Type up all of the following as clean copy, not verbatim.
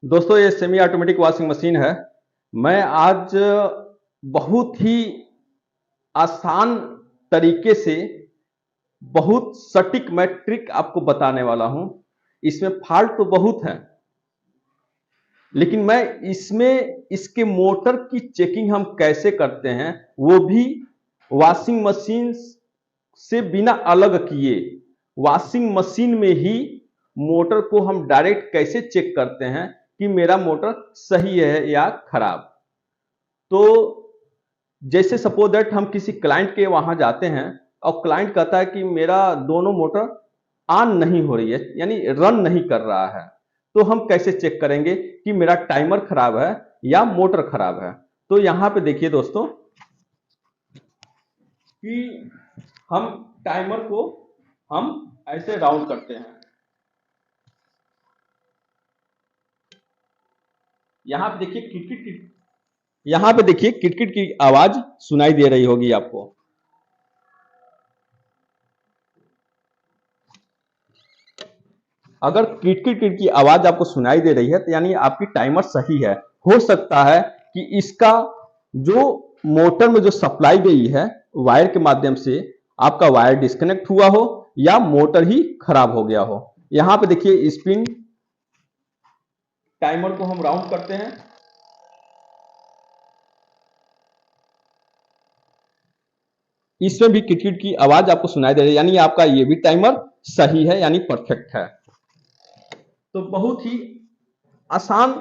दोस्तों ये semi automatic washing machine है। मैं आज बहुत ही आसान तरीके से बहुत सटीक मैं ट्रिक आपको बताने वाला हूं। इसमें फॉल्ट तो बहुत है, लेकिन मैं इसमें इसके मोटर की चेकिंग हम कैसे करते हैं वो भी वॉशिंग मशीन से बिना अलग किए, वॉशिंग मशीन में ही मोटर को हम डायरेक्ट कैसे चेक करते हैं कि मेरा मोटर सही है या खराब। तो जैसे सपोज दैट हम किसी क्लाइंट के वहां जाते हैं और क्लाइंट कहता है कि मेरा दोनों मोटर ऑन नहीं हो रही है, यानी रन नहीं कर रहा है, तो हम कैसे चेक करेंगे कि मेरा टाइमर खराब है या मोटर खराब है। तो यहां पे देखिए दोस्तों कि हम टाइमर को हम ऐसे राउंड करते हैं। यहां पे देखिए किटकिट, यहां पे देखिए किटकिट की आवाज सुनाई दे रही होगी आपको। अगर किटकिट की आवाज आपको सुनाई दे रही है तो यानी आपकी टाइमर सही है। हो सकता है कि इसका जो मोटर में जो सप्लाई गई है वायर के माध्यम से, आपका वायर डिस्कनेक्ट हुआ हो या मोटर ही खराब हो गया हो। यहां पे देखिए स्पिन टाइमर को हम राउंड करते हैं। इसमें भी किटकिट की आवाज आपको सुनाई दे रही है, यानी आपका ये भी टाइमर सही है, यानी परफेक्ट है। तो बहुत ही आसान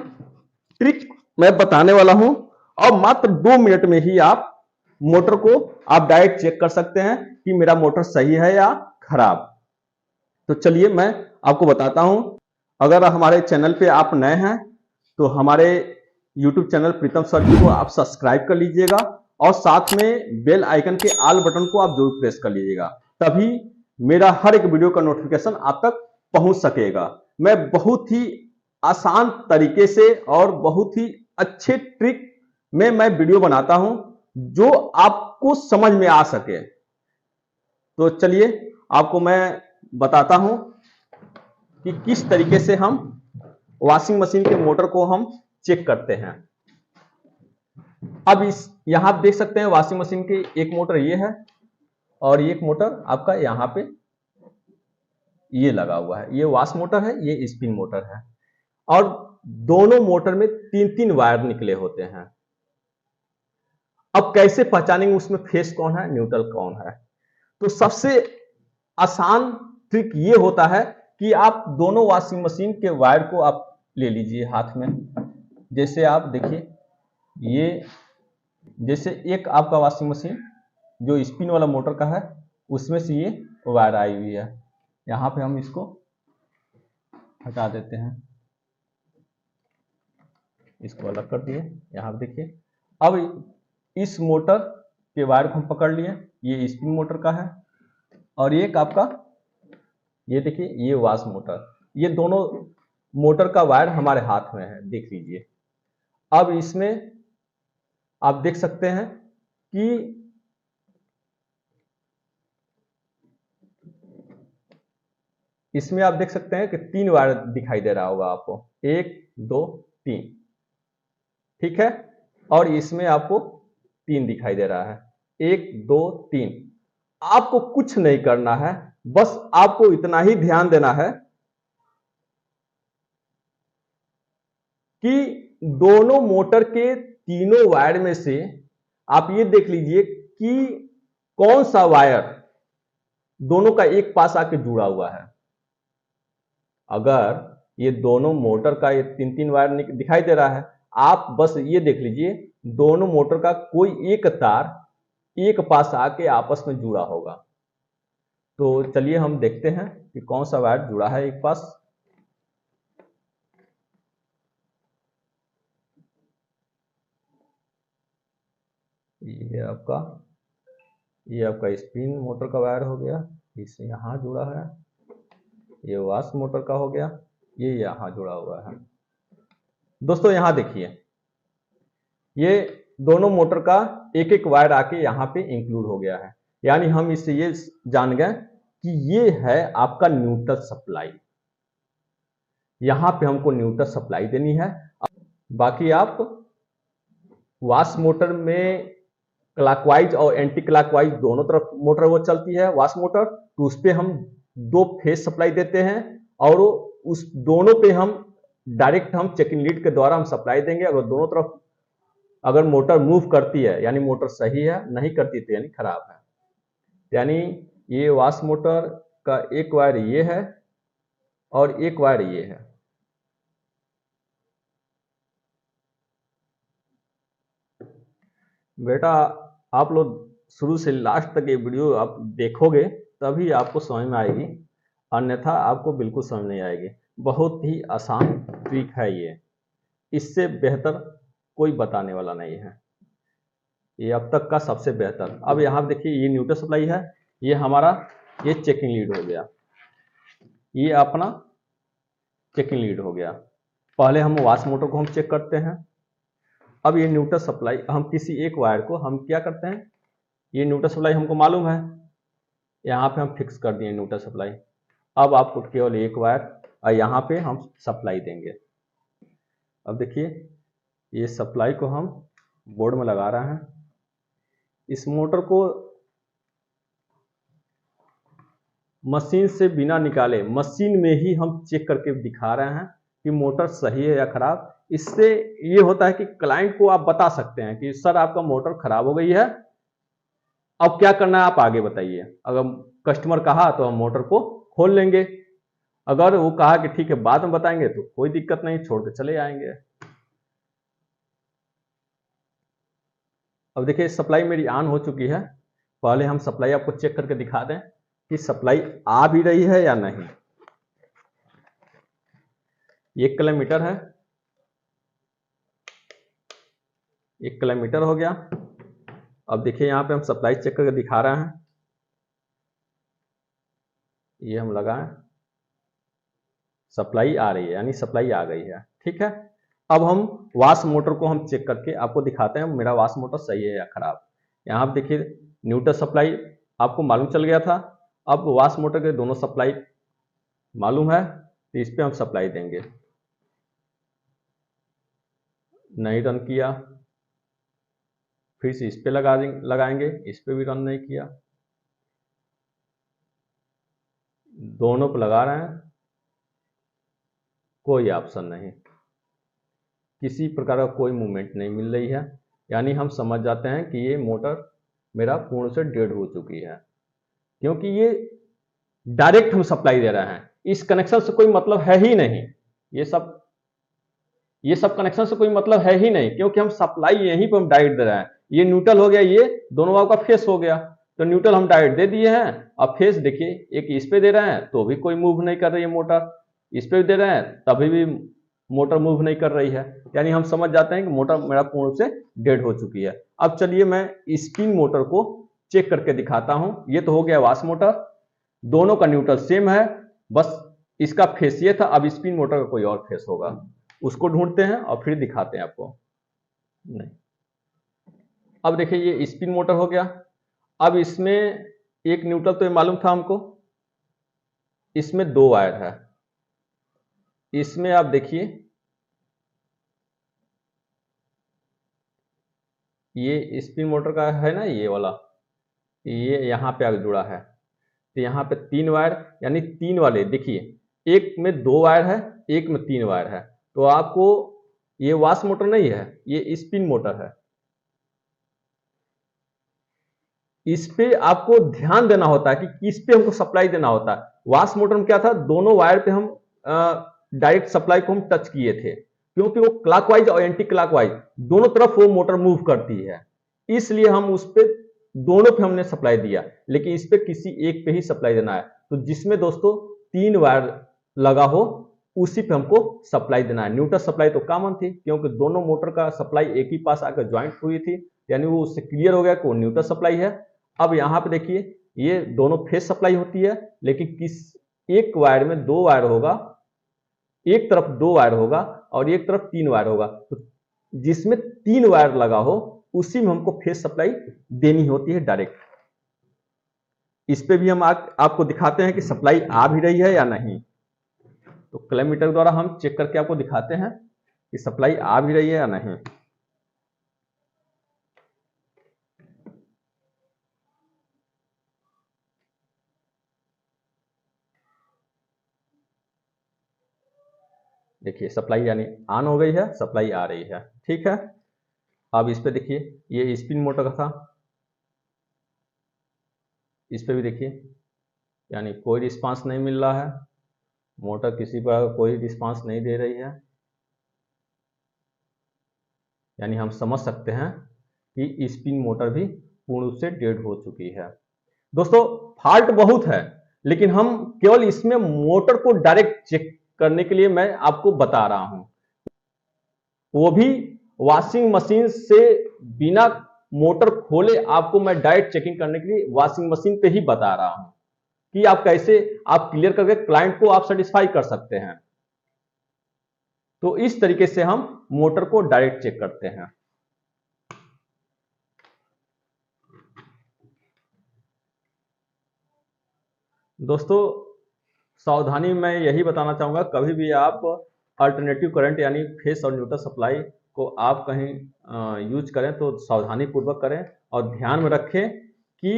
ट्रिक मैं बताने वाला हूं और मात्र 2 मिनट में ही आप मोटर को आप डायरेक्ट चेक कर सकते हैं कि मेरा मोटर सही है या खराब। तो चलिए मैं आपको बताता हूं। अगर हमारे चैनल पे आप नए हैं तो हमारे YouTube चैनल प्रीतम सर जी को आप सब्सक्राइब कर लीजिएगा और साथ में बेल आइकन के ऑल बटन को आप जरूर प्रेस कर लीजिएगा, तभी मेरा हर एक वीडियो का नोटिफिकेशन आप तक पहुंच सकेगा। मैं बहुत ही आसान तरीके से और बहुत ही अच्छे ट्रिक में मैं वीडियो बनाता हूं जो आपको समझ में आ सके। तो चलिए आपको मैं बताता हूं कि किस तरीके से हम वॉशिंग मशीन के मोटर को हम चेक करते हैं। अब इस यहां आप देख सकते हैं वॉशिंग मशीन की एक मोटर ये है और एक मोटर आपका यहां पे ये लगा हुआ है। ये वॉश मोटर है, ये स्पिन मोटर है और दोनों मोटर में 3-3 वायर निकले होते हैं। अब कैसे पहचानेंगे उसमें फेस कौन है, न्यूट्रल कौन है। तो सबसे आसान ट्रिक ये होता है कि आप दोनों वॉशिंग मशीन के वायर को आप ले लीजिए हाथ में। जैसे आप देखिए ये, जैसे एक आपका वॉशिंग मशीन जो स्पिन वाला मोटर का है उसमें से ये वायर आई हुई है। यहां पे हम इसको हटा देते हैं, इसको अलग कर दिए। यहां पे देखिए अब इस मोटर के वायर को हम पकड़ लिए, ये स्पिन मोटर का है और एक आपका ये देखिए ये वॉश मोटर। ये दोनों मोटर का वायर हमारे हाथ में है, देख लीजिए। अब इसमें आप देख सकते हैं कि इसमें आप देख सकते हैं कि 3 वायर दिखाई दे रहा होगा आपको, 1 2 3, ठीक है। और इसमें आपको 3 दिखाई दे रहा है, 1 2 3। आपको कुछ नहीं करना है, बस आपको इतना ही ध्यान देना है कि दोनों मोटर के तीनों वायर में से आप ये देख लीजिए कि कौन सा वायर दोनों का एक पास आके जुड़ा हुआ है। अगर ये दोनों मोटर का ये 3-3 वायर दिखाई दे रहा है, आप बस ये देख लीजिए दोनों मोटर का कोई एक तार एक पास आके आपस में जुड़ा होगा। तो चलिए हम देखते हैं कि कौन सा वायर जुड़ा है एक पास। ये आपका स्पिन मोटर का वायर हो गया, इससे यहां जुड़ा है। ये वॉश मोटर का हो गया, ये यहां जुड़ा हुआ है। दोस्तों यहां देखिए ये दोनों मोटर का एक एक वायर आके यहाँ पे इंक्लूड हो गया है, यानी हम इससे ये जान गए कि ये है आपका न्यूट्रल सप्लाई। यहाँ पे हमको न्यूट्रल सप्लाई देनी है। बाकी आप वाश मोटर में क्लॉकवाइज और एंटी क्लॉकवाइज दोनों तरफ मोटर वो चलती है वाश मोटर, तो उस पे हम 2 फेज सप्लाई देते हैं और उस दोनों पे हम डायरेक्ट हम चेकिंग लीड के द्वारा हम सप्लाई देंगे। अगर दोनों तरफ अगर मोटर मूव करती है यानी मोटर सही है, नहीं करती तो यानी खराब है। यानी ये वाश मोटर का एक वायर ये है और एक वायर ये है। बेटा आप लोग शुरू से लास्ट तक ये वीडियो आप देखोगे तभी आपको समझ में आएगी, अन्यथा आपको बिल्कुल समझ नहीं आएगी। बहुत ही आसान ट्रिक है ये, इससे बेहतर कोई बताने वाला नहीं है, ये अब तक का सबसे बेहतर। अब यहाँ देखिए ये न्यूट्रल सप्लाई है, ये हमारा ये चेकिंग लीड हो गया, ये अपना चेकिंग लीड हो गया। पहले हम वाश मोटर को हम चेक करते हैं। अब ये न्यूट्रल सप्लाई हम किसी एक वायर को हम क्या करते हैं, ये न्यूट्रल सप्लाई हमको मालूम है, यहाँ पे हम फिक्स कर दिए न्यूट्रल सप्लाई। अब आपको केवल एक वायर और यहाँ पे हम सप्लाई देंगे। अब देखिए ये सप्लाई को हम बोर्ड में लगा रहे हैं। इस मोटर को मशीन से बिना निकाले मशीन में ही हम चेक करके दिखा रहे हैं कि मोटर सही है या खराब। इससे ये होता है कि क्लाइंट को आप बता सकते हैं कि सर आपका मोटर खराब हो गई है, अब क्या करना है आप आगे बताइए। अगर कस्टमर कहा तो हम मोटर को खोल लेंगे, अगर वो कहा कि ठीक है बाद में बताएंगे तो कोई दिक्कत नहीं, छोड़ के चले आएंगे। अब देखिए सप्लाई मेरी ऑन हो चुकी है। पहले हम सप्लाई आपको चेक करके दिखा दें कि सप्लाई आ भी रही है या नहीं। 1 किलोमीटर है, 1 किलोमीटर हो गया। अब देखिए यहाँ पे हम सप्लाई चेक करके दिखा रहे हैं, ये हम लगाएं, सप्लाई आ रही है यानी सप्लाई आ गई है। ठीक है, अब हम वाश मोटर को हम चेक करके आपको दिखाते हैं मेरा वाश मोटर सही है या खराब। यहाँ पे देखिए न्यूट्रल सप्लाई आपको मालूम चल गया था। अब वाश मोटर के दोनों सप्लाई मालूम है तो इस पे हम सप्लाई देंगे। नहीं रन किया, फिर से इस पे लगाएंगे, इस पे भी रन नहीं किया। दोनों पे लगा रहे हैं, कोई ऑप्शन नहीं, किसी प्रकार का कोई मूवमेंट नहीं मिल रही है। यानी हम समझ जाते हैं कि ये मोटर मेरा पूर्ण से डेड हो चुकी है, क्योंकि ये डायरेक्ट हम सप्लाई दे रहे हैं, इस कनेक्शन से कोई मतलब है ही नहीं। ये सब कनेक्शन से कोई मतलब है ही नहीं, क्योंकि हम सप्लाई यहीं पर हम डायरेक्ट दे रहे हैं। ये न्यूट्रल हो गया, ये दोनों वाव का फेस हो गया, तो न्यूट्रल हम डायरेक्ट दे दिए हैं। अब फेस देखिए, एक इस पे दे रहे हैं तो भी कोई मूव नहीं कर रही है मोटर, इस पे भी दे रहे हैं तभी भी मोटर मूव नहीं कर रही है। यानी हम समझ जाते हैं कि मोटर मेरा पूर्ण से डेड हो चुकी है। अब चलिए मैं स्पिन मोटर को चेक करके दिखाता हूं। ये तो हो गया वाश मोटर, दोनों का न्यूट्रल सेम है, बस इसका फेस ये था। अब स्पिन मोटर का कोई और फेस होगा, उसको ढूंढते हैं और फिर दिखाते हैं आपको। नहीं, अब देखिए ये स्पिन मोटर हो गया। अब इसमें एक न्यूट्रल तो ये मालूम था हमको, इसमें 2 वायर है। इसमें आप देखिए ये स्पिन मोटर का है ना, ये वाला, ये यहां पे आगे जुड़ा है, तो यहाँ पे 3 वायर, यानी 3 वाले देखिए, एक में 2 वायर है, एक में 3 वायर है। तो आपको ये वाश मोटर नहीं है, ये स्पिन मोटर है। इस पे आपको ध्यान देना होता है कि किस पे हमको सप्लाई देना होता है। वाश मोटर में क्या था, दोनों वायर पे हम डायरेक्ट सप्लाई को हम टच किए थे, क्योंकि वो क्लॉकवाइज और एंटी क्लॉकवाइज दोनों तरफ वो मोटर मूव करती है, इसलिए हम उस पे दोनों पे हमने सप्लाई दिया। लेकिन इस पे किसी एक पे ही सप्लाई देना है, तो जिसमें दोस्तों 3 वायर लगा हो उसी पे हमको सप्लाई देना है। न्यूट्रल सप्लाई तो कॉमन थी, क्योंकि दोनों मोटर का सप्लाई एक ही पास आकर ज्वाइंट हुई थी, यानी वो उससे क्लियर हो गया कि वो न्यूट्रल सप्लाई है। अब यहाँ पे देखिए ये दोनों फेस सप्लाई होती है, लेकिन किस एक वायर में 2 वायर होगा, एक तरफ 2 वायर होगा और एक तरफ 3 वायर होगा। तो जिसमें 3 वायर लगा हो उसी में हमको फेस सप्लाई देनी होती है डायरेक्ट। इस पे भी हम आपको दिखाते हैं कि सप्लाई आ भी रही है या नहीं। तो क्लैम मीटर द्वारा हम चेक करके आपको दिखाते हैं कि सप्लाई आ भी रही है या नहीं। देखिए सप्लाई यानी ऑन हो गई है, सप्लाई आ रही है, ठीक है। अब इस पे देखिए, ये स्पिन मोटर का था, इस पे भी देखिए यानी कोई रिस्पांस नहीं मिल रहा है, मोटर किसी पर कोई रिस्पांस नहीं दे रही है, यानी हम समझ सकते हैं कि स्पिन मोटर भी पूर्ण रूप से डेड हो चुकी है। दोस्तों फॉल्ट बहुत है, लेकिन हम केवल इसमें मोटर को डायरेक्ट चेक करने के लिए मैं आपको बता रहा हूं, वो भी वॉशिंग मशीन से बिना मोटर खोले आपको मैं डायरेक्ट चेकिंग करने के लिए वॉशिंग मशीन पे ही बता रहा हूं कि आप कैसे आप क्लियर करके क्लाइंट को आप सेटिस्फाई कर सकते हैं। तो इस तरीके से हम मोटर को डायरेक्ट चेक करते हैं। दोस्तों सावधानी मैं यही बताना चाहूंगा, कभी भी आप अल्टरनेटिव करंट यानी फेस और न्यूट्रल सप्लाई को आप कहीं यूज करें तो सावधानी पूर्वक करें और ध्यान में रखें कि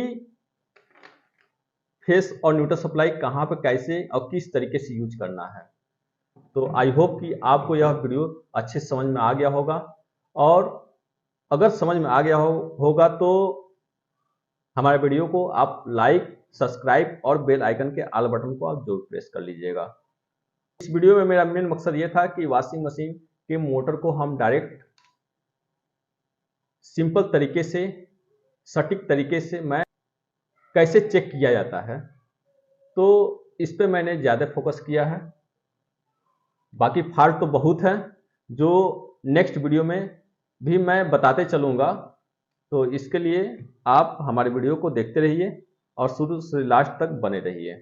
फेस और न्यूट्रल सप्लाई कहां पर कैसे और किस तरीके से यूज करना है। तो आई होप कि आपको यह वीडियो अच्छे समझ में आ गया होगा, और अगर समझ में आ गया होगा तो हमारे वीडियो को आप लाइक, सब्सक्राइब और बेल आइकन के ऑल बटन को आप जरूर प्रेस कर लीजिएगा। इस वीडियो में मेरा मेन मकसद ये था कि वॉशिंग मशीन के मोटर को हम डायरेक्ट सिंपल तरीके से, सटीक तरीके से मैं कैसे चेक किया जाता है, तो इस पे मैंने ज़्यादा फोकस किया है। बाकी फॉल्ट तो बहुत है जो नेक्स्ट वीडियो में भी मैं बताते चलूँगा, तो इसके लिए आप हमारे वीडियो को देखते रहिए और शुरू से लास्ट तक बने रहिए।